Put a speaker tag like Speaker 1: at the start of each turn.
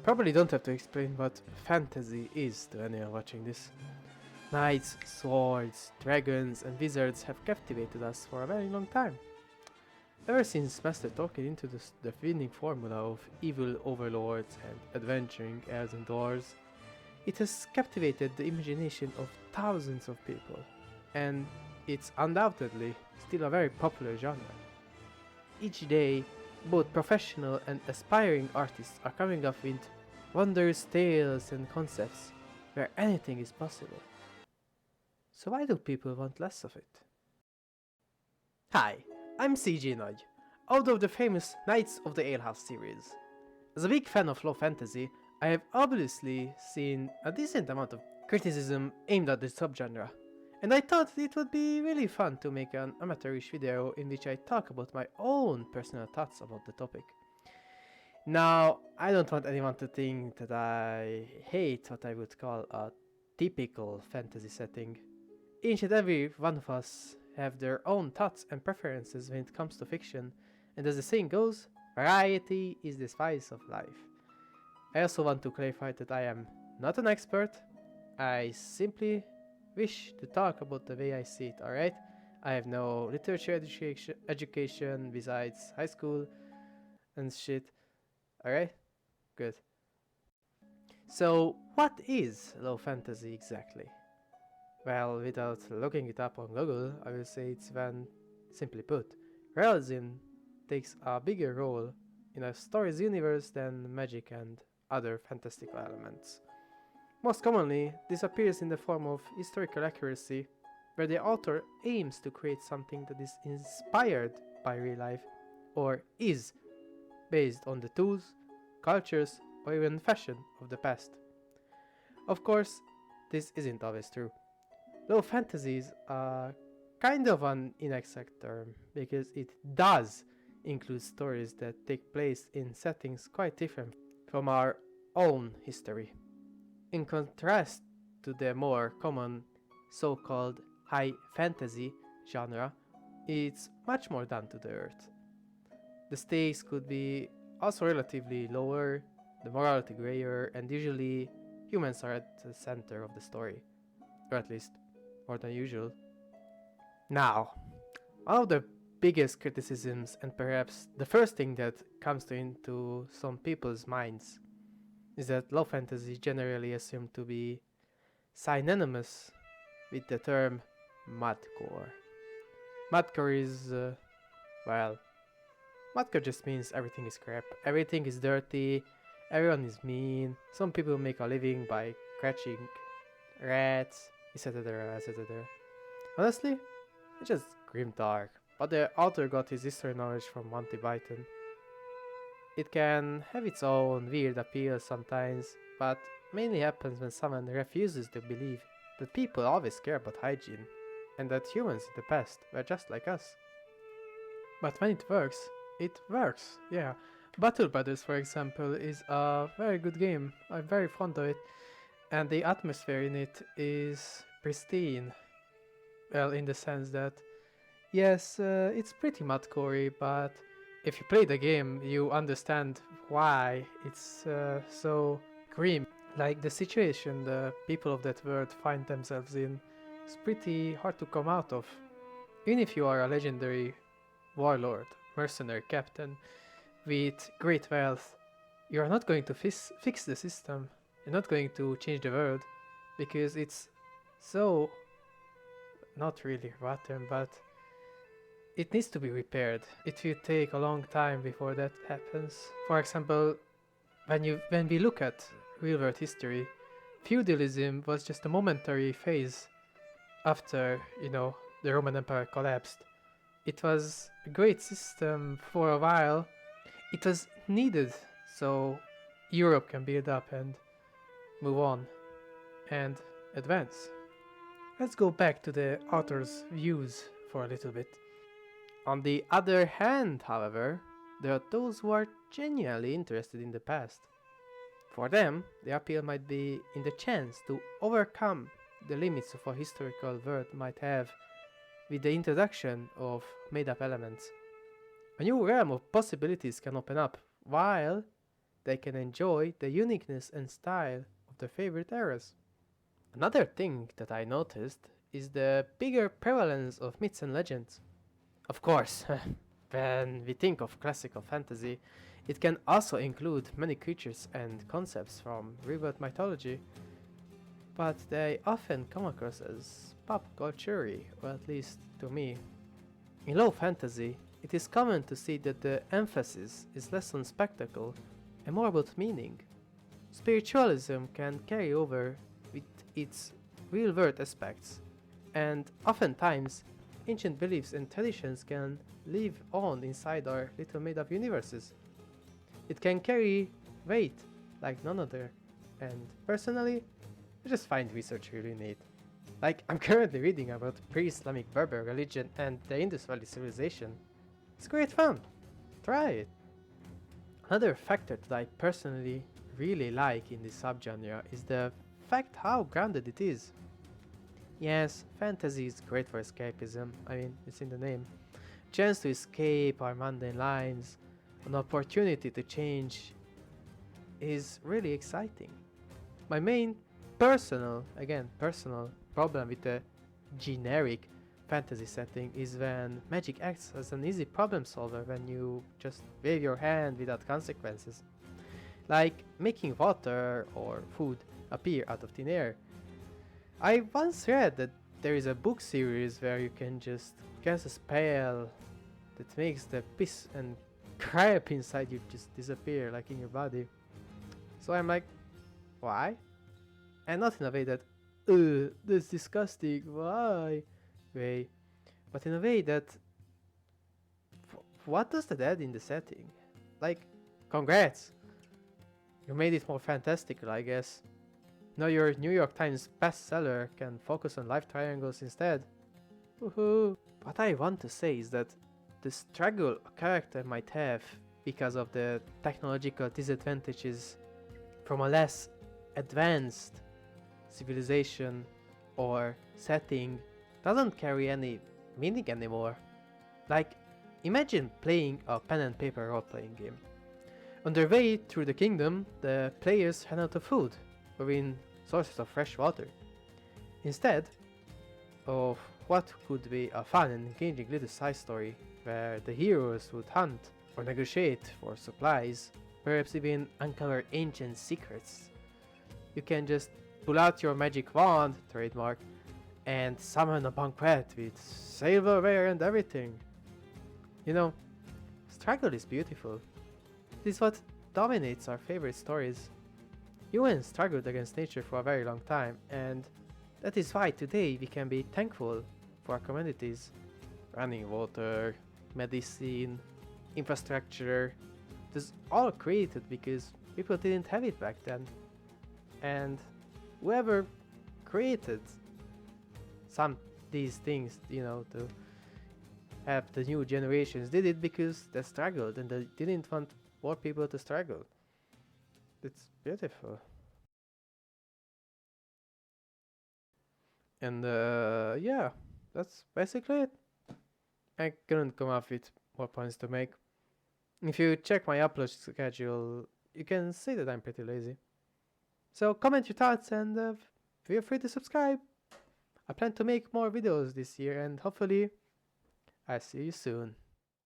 Speaker 1: Probably don't have to explain what fantasy is to anyone watching this. Knights, swords, dragons, and wizards have captivated us for a very long time. Ever since Master Tolkien introduced the winning formula of evil overlords and adventuring elves and dwarves, it has captivated the imagination of thousands of people, and it's undoubtedly still a very popular genre. Each day, both professional and aspiring artists are coming up with wondrous tales and concepts where anything is possible. So why do people want less of it? Hi, I'm CJ Nudge, author of the famous Knights of the Alehouse series. As a big fan of low fantasy, I have obviously seen a decent amount of criticism aimed at the subgenre, and I thought it would be really fun to make an amateurish video in which I talk about my own personal thoughts about the topic. Now, I don't want anyone to think that I hate what I would call a typical fantasy setting. Each and every one of us have their own thoughts and preferences when it comes to fiction, and as the saying goes, variety is the spice of life. I also want to clarify that I am not an expert. I simply wish to talk about the way I see it, alright? I have no literature education besides high school and shit, alright? Good. So, what is low fantasy exactly? Well, without looking it up on Google, I will say it's when, simply put, realism takes a bigger role in a story's universe than magic and other fantastical elements. Most commonly, this appears in the form of historical accuracy, where the author aims to create something that is inspired by real life, or is based on the tools, cultures, or even fashion of the past. Of course, this isn't always true. Low fantasy is kind of an inexact term, because it does include stories that take place in settings quite different from our own history. In contrast to the more common so-called high fantasy genre, it's much more down to the earth. The stakes could be also relatively lower, the morality grayer, and usually humans are at the center of the story, or at least more than usual. Now, one of the biggest criticisms, and perhaps the first thing that comes into some people's minds, is that low fantasy is generally assumed to be synonymous with the term madcore. Madcore is, well, madcore just means everything is crap, everything is dirty, everyone is mean, some people make a living by catching rats, etc, etc. Honestly, it's just grim dark, but the author got his history knowledge from Monty Python. It can have its own weird appeal sometimes, but mainly happens when someone refuses to believe that people always care about hygiene, and that humans in the past were just like us. But when it works, yeah. Battle Brothers, for example, is a very good game. I'm very fond of it, and the atmosphere in it is pristine. Well, in the sense that, yes, it's pretty madcore, but if you play the game, you understand why it's so grim. Like, the situation the people of that world find themselves in is pretty hard to come out of. Even if you are a legendary warlord, mercenary captain with great wealth, you are not going to fix the system. You're not going to change the world, because it's so not really rotten, but it needs to be repaired. It will take a long time before that happens. For example, when we look at real world history, feudalism was just a momentary phase after, the Roman Empire collapsed. It was a great system for a while. It was needed so Europe can build up and move on and advance. Let's go back to the author's views for a little bit. On the other hand, however, there are those who are genuinely interested in the past. For them, the appeal might be in the chance to overcome the limits of a historical world might have with the introduction of made-up elements. A new realm of possibilities can open up, while they can enjoy the uniqueness and style of their favorite eras. Another thing that I noticed is the bigger prevalence of myths and legends. Of course, when we think of classical fantasy, it can also include many creatures and concepts from real-world mythology, but they often come across as pop culture, or at least to me. In low fantasy, it is common to see that the emphasis is less on spectacle and more about meaning. Spiritualism can carry over with its real world aspects, and oftentimes, ancient beliefs and traditions can live on inside our little made up universes. It can carry weight like none other, and personally, I just find research really neat. Like, I'm currently reading about pre-Islamic Berber religion and the Indus Valley civilization. It's great fun. Try it. Another factor that I personally really like in this subgenre is the fact how grounded it is. Yes, fantasy is great for escapism, I mean, it's in the name. Chance to escape our mundane lives, an opportunity to change is really exciting. My main personal problem with the generic fantasy setting is when magic acts as an easy problem solver when you just wave your hand without consequences. Like making water or food appear out of thin air. I once read that there is a book series where you can just cast a spell that makes the piss and crap inside you just disappear like in your body. So I'm like, why? And not in a way that, that's disgusting, why? Way, but in a way that, what does that add in the setting? Like, congrats! You made it more fantastical, I guess. Now your New York Times bestseller can focus on life triangles instead. Woohoo! What I want to say is that the struggle a character might have because of the technological disadvantages from a less advanced civilization or setting doesn't carry any meaning anymore. Like, imagine playing a pen and paper role-playing game. On their way through the kingdom, the players ran out of food, or in sources of fresh water. Instead of what could be a fun and engaging little side story where the heroes would hunt or negotiate for supplies, perhaps even uncover ancient secrets, you can just pull out your magic wand, trademark, and summon a banquet with silverware and everything. You know, struggle is beautiful. It is what dominates our favorite stories. Humans struggled against nature for a very long time, and that is why today we can be thankful for our communities. Running water, medicine, infrastructure, it was all created because people didn't have it back then. And whoever created these things, to have the new generations, did it because they struggled and they didn't want more people to struggle. It's beautiful. And yeah, that's basically it. I couldn't come up with more points to make. If you check my upload schedule, you can see that I'm pretty lazy. So comment your thoughts and feel free to subscribe. I plan to make more videos this year and hopefully I'll see you soon.